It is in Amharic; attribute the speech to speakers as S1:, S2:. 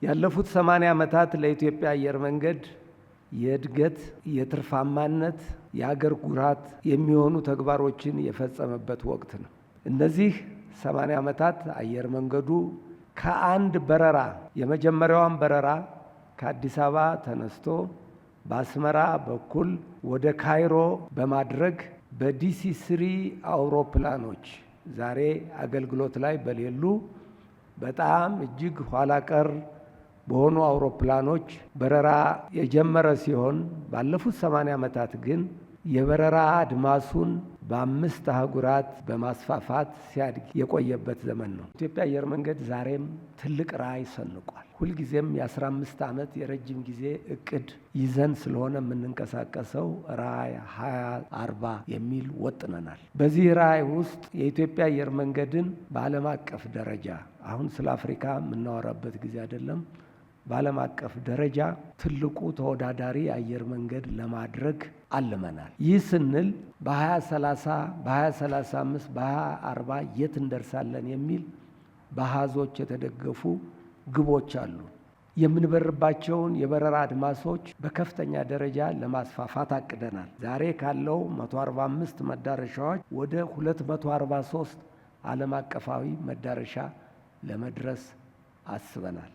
S1: ያለፉት 80 ዓመታት ለኢትዮጵያ አየር መንገድ የእድገት፣ የትርፋማነት፣ የሀገር ኩራት የሚሆኑ ተግባሮችን የፈጸመበት ወቅት ነው። እነዚህ 80 ዓመታት አየር መንገዱ ከአንድ በረራ የመጀመሪያዋን በረራ ከአዲስ አበባ ተነስቶ በአስመራ በኩል ወደ ካይሮ በማድረግ በዲሲ-3 አውሮፕላኖች ዛሬ አገልግሎት ላይ በሌሉ በጣም እጅግ ኋላ ቀር በሆኑ አውሮፕላኖች በረራ የጀመረ ሲሆን ባለፉት 80 ዓመታት ግን የበረራ አድማሱን በ5 አህጉራት በማስፋፋት ሲያድግ የቆየበት ዘመን ነው። ኢትዮጵያ አየር መንገድ ዛሬም ትልቅ ራዕይ ሰንቋል። ሁልጊዜም የ15 ዓመት የረጅም ጊዜ እቅድ ይዘን ስለሆነ የምንንቀሳቀሰው ራዕይ 2040 የሚል ወጥነናል። በዚህ ራዕይ ውስጥ የኢትዮጵያ አየር መንገድን በዓለም አቀፍ ደረጃ አሁን ስለ አፍሪካ የምናወራበት ጊዜ አይደለም፣ በዓለም አቀፍ ደረጃ ትልቁ ተወዳዳሪ አየር መንገድ ለማድረግ አልመናል። ይህ ስንል በ2030 በ2035 በ2040 የት እንደርሳለን የሚል በአሃዞች የተደገፉ ግቦች አሉ። የምንበርባቸውን የበረራ አድማሶች በከፍተኛ ደረጃ ለማስፋፋት አቅደናል። ዛሬ ካለው 145 መዳረሻዎች ወደ 243 ዓለም አቀፋዊ መዳረሻ ለመድረስ አስበናል።